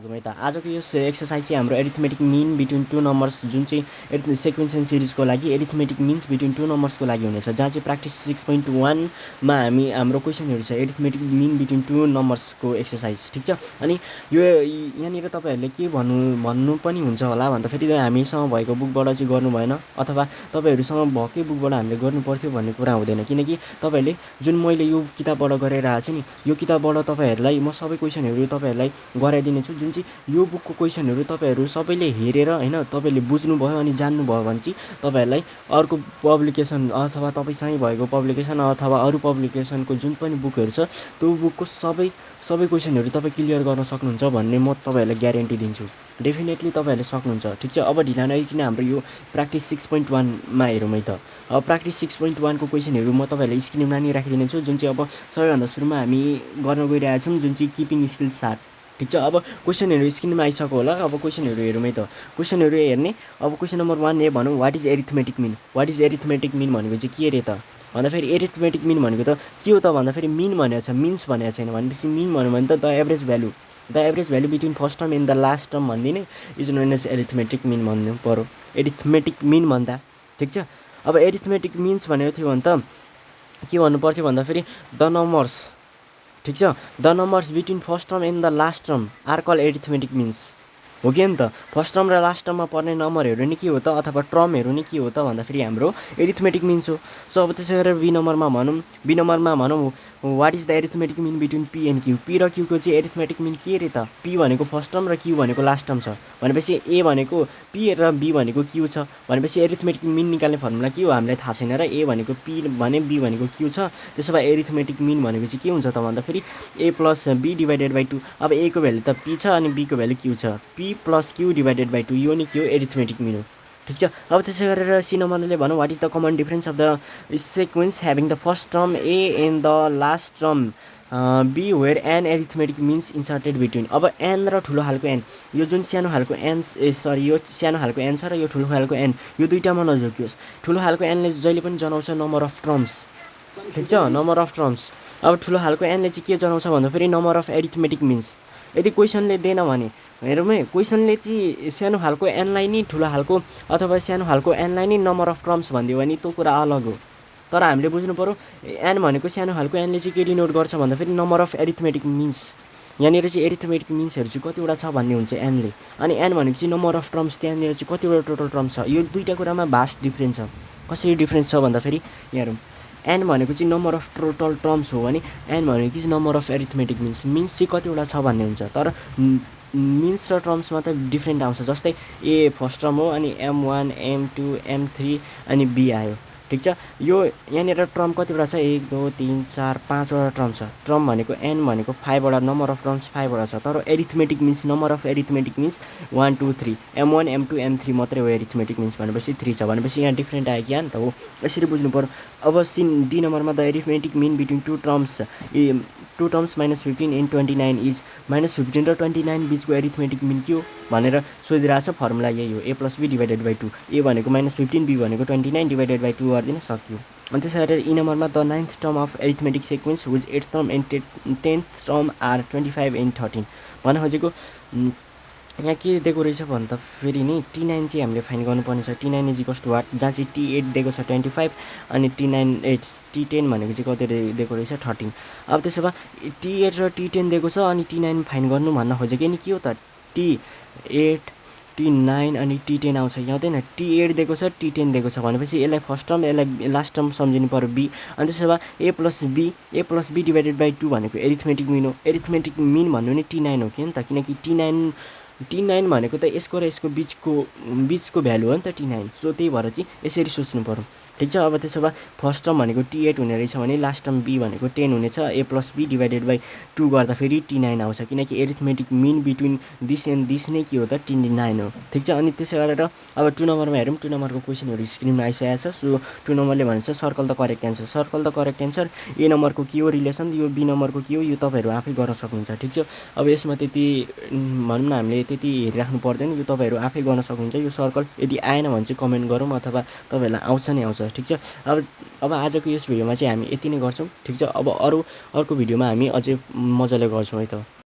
लागौँ है त। आजको यो एक्सर्साइज चाहिँ हाम्रो arithmetic mean between two numbers जुन चाहिँ सेक्वेन्स एन्ड सिरिजको लागि एरिथमेटिक मिन्स बिट्विन टु नम्बर्सको लागि हुनेछ, जहाँ चाहिँ प्र्याक्टिस 6.1मा हाम्रो क्वेसनहरू छ एरिथमेटिक मिन बिट्विन टु नम्बर्सको एक्सर्साइज। ठिक छ। अनि यो यहाँनिर तपाईँहरूले के भन्नु पनि हुन्छ होला भन्दाखेरि हामीसँग भएको बुकबाट चाहिँ गर्नु भएन अथवा तपाईँहरूसँग भएकै बुकबाट हामीले गर्नु पर्थ्यो भन्ने कुरा हुँदैन, किनकि तपाईँहरूले जुन मैले यो किताबबाट गरेर आएको छु नि, यो किताबबाट तपाईँहरूलाई म सबै क्वेसनहरू तपाईँहरूलाई गराइदिनेछु। जुन चाहिँ यो बुकको क्वेसनहरू तपाईँहरू सबैले हेरेर होइन तपाईँले बुझ्नुभयो अनि जान्नुभयो भने चाहिँ तपाईँहरूलाई अर्को पब्लिकेसन अथवा तपाईँसँगै भएको पब्लिकेसन अथवा अरू पब्लिकेसनको जुन पनि बुकहरू छ त्यो बुकको सबै क्वेसनहरू तपाईँ क्लियर गर्न सक्नुहुन्छ भन्ने म तपाईँहरूलाई ग्यारेन्टी दिन्छु। डेफिनेटली तपाईँहरूले सक्नुहुन्छ। ठिक छ। अब ढिला नगरिकन हाम्रो यो प्र्याक्टिस 6.1मा हेरौँ है त। अब प्र्याक्टिस 6.1को क्वेसनहरू म तपाईँहरूलाई स्क्रिनमा नि राखिदिनेछु, जुन चाहिँ अब सबैभन्दा सुरुमा हामी गर्न गइरहेको छौँ, जुन चाहिँ किपिङ स्किल्स 7। ठिक छ। अब क्वेसनहरू स्क्रिनमा आइसक्यो होला। अब क्वेसनहरू हेरौँ है त। क्वेसनहरू हेर्ने। अब क्वेसन नम्बर 1A भनौँ, what is arithmetic mean. What is arithmetic mean भनेको चाहिँ के अरे त भन्दाखेरि एरिथमेटिक मिन भनेको त के हो त भन्दाखेरि मिन भनेको छ, मिन्स भनेको छैन। भनेपछि मिन भन्यो भने त the average value between first term and the last term भनिदिने is known as arithmetic mean भन्नु पऱ्यो। एरिथमेटिक मिन भन्दा। ठिक छ। अब एरिथमेटिक मिन्स भनेको थियो भने त के भन्नु पर्थ्यो भन्दाखेरि द नम्बर्स। ठिक छ। The numbers between first term and the last term are called arithmetic means. हो कि नि त। फर्स्ट टर्म र लास्ट टर्ममा पर्ने नम्बरहरू नै के हो त अथवा टर्महरू नै के हो त भन्दाखेरि हाम्रो एरिथमेटिक मिन्स हो। सो अब त्यसै गरेर बी नम्बरमा भनौँ what is the arithmetic mean between P and Q. P र क्यूको चाहिँ एरिथमेटिक मिन के अरे त। पी भनेको फर्स्ट टर्म र क्यू भनेको लास्ट टर्म छ भनेपछि ए भनेको पी र बी भनेको क्यू छ भनेपछि एरिथमेटिक मिन निकाल्ने फर्मुला के हो हामीलाई थाहा छैन र ए भनेको पी भने बी भनेको क्यू छ। त्यसो भए एरिथमेटिक मिन भनेको चाहिँ के हुन्छ त भन्दाखेरि ए प्लस बी डिभाइडेड बाई 2। अब ए को भ्यालु त पी छ अनि बी को भ्यालु क्यू छ। P plus Q divided by 2 यो नि के हो एरिथमेटिक मिन हो। ठिक छ। अब त्यसै गरेर सी नम्बरले भनौँ what is the common difference of the sequence having the first term a and the last term b where n arithmetic means inserted between. अब एन र ठुलो खालको एन, यो जुन सानो खालको एन यो सानो खालको एन छ र यो ठुलो खालको एन, यो दुइटामा नझोकियोस्। ठुलो खालको एनले जहिले पनि जनाउँछ नम्बर अफ टर्म्स। ठिक छ। Number of terms. अब ठुलो खालको एनले चाहिँ के जनाउँछ भन्दाखेरि नम्बर अफ एरिथमेटिक मिन्स। यदि क्वेसनले दिएन भने हेरौँ है, क्वेसनले चाहिँ सानो खालको एनलाई नि ठुलो खालको अथवा सानो खालको एनलाई नि नम्बर अफ टर्म्स भनिदियो भने त्यो कुरा अलग हो। तर हामीले बुझ्नु पऱ्यो एन भनेको सानो खालको एनले चाहिँ के डिनोट गर्छ भन्दाखेरि नम्बर अफ एरिथमेटिक मिन्स। यहाँनिर चाहिँ एरिथमेटिक मिन्सहरू चाहिँ कतिवटा छ भन्ने हुन्छ एनले। अनि एन भनेको चाहिँ नम्बर अफ टर्म्स, त्यहाँनिर चाहिँ कतिवटा टोटल टर्म्स छ। यो दुईवटा कुरामा भास्ट डिफ्रेन्स छ। कसरी डिफ्रेन्स छ भन्दाखेरि यहाँ हेरौँ, एन भनेको चाहिँ नम्बर अफ टोटल टर्म्स हो भने एन भनेको चाहिँ नम्बर अफ एरिथमेटिक मिन्स चाहिँ कतिवटा छ भन्ने हुन्छ। तर मिन्स र टर्म्समा त डिफ्रेन्ट आउँछ। जस्तै ए फर्स्ट टर्म हो अनि M1 M2 M3 अनि बी आयो। ठिक छ। यो यहाँनिर टर्म कतिवटा छ 1 2 3 4 5वटा टर्म छ। टर्म भनेको एन भनेको 5वटा, नम्बर अफ टर्म्स 5वटा छ। तर arithmetic means number of arithmetic means 1 2 3 M1 M2 M3 मात्रै हो एरिथमेटिक मिन्स भनेपछि 3 छ भनेपछि यहाँ डिफ्रेन्ट आयो क्या नि त हो। यसरी बुझ्नु पर्यो। अब डी नम्बरमा the arithmetic mean between two terms -15 in 29 is -15 र 29 बिचको एरिथमेटिक मिन के हो भनेर सोधिरहेको छ। फर्मुला यही हो, ए प्लस बी डिभाइडेड बाई 2। ए भनेको -15 बी भनेको 29 डिभाइडेड बाई 2 गरिदिन सक्यो। अनि त्यसै गरेर ई नम्बरमा the 9th term of arithmetic sequence which 8th term and 10th term are 25 and 13 भन्न खोजेको यहाँ के दिएको रहेछ भन्दा फेरि नि T9 चाहिँ हामीले फाइन गर्नुपर्ने छ। T9 is equals to what, जहाँ चाहिँ T8 दिएको छ 25 अनि T10 भनेको चाहिँ कति दिएको रहेछ 13। अब त्यसो भए T8 र T10 दिएको छ अनि T9 फाइन गर्नु भन्न खोजेको नि के हो त T8 T9 अनि T10 आउँछ यहाँ हुँदैन। T8 दिएको छ T10 दिएको छ भनेपछि यसलाई फर्स्ट टर्म यसलाई लास्ट टर्म सम्झिनु पऱ्यो बी। अनि त्यसो भए ए प्लस बी डिभाइडेड बाई 2 भनेको एरिथमेटिक मिन हो। एरिथमेटिक मिन भन्नु नि T9 हो कि नि त, किनकि T9 भनेको त यसको र यसको बिचको भ्यालु हो नि त T9। सो त्यही भएर चाहिँ यसरी सोच्नु पऱ्यो। ठिक छ। अब त्यसो भए फर्स्ट टर्म भनेको T8 हुने रहेछ भने लास्ट टर्म बी भनेको 10 हुनेछ। A plus B divided by 2 गर्दा फेरि T9 आउँछ, किनकि arithmetic mean between this and this नै के हो त T9 हो। ठिक छ। अनि त्यसै गरेर अब 2 नम्बरमा हेरौँ। 2 नम्बरको क्वेसनहरू स्क्रिनमा आइसकेको छ। सो 2 नम्बरले भन्छ circle the correct answer. Circle the correct answer A नम्बरको के हो रिलेसन, यो बी नम्बरको के हो, यो तपाईँहरू आफै गर्न सक्नुहुन्छ। ठिक छ। अब यसमा त्यति भनौँ न हामीले त्यति हेरिराख्नु पर्दैन, यो तपाईँहरू आफै गर्न सक्नुहुन्छ। यो सर्कल यदि आएन भने चाहिँ कमेन्ट गरौँ अथवा तपाईँहरूलाई आउँछ नै आउँछ। ठिक छ। अब आजको यस भिडियोमा चाहिँ हामी यति नै गर्छौँ। ठिक छ। अब अर्को भिडियोमा हामी अझै मजाले गर्छौँ है त।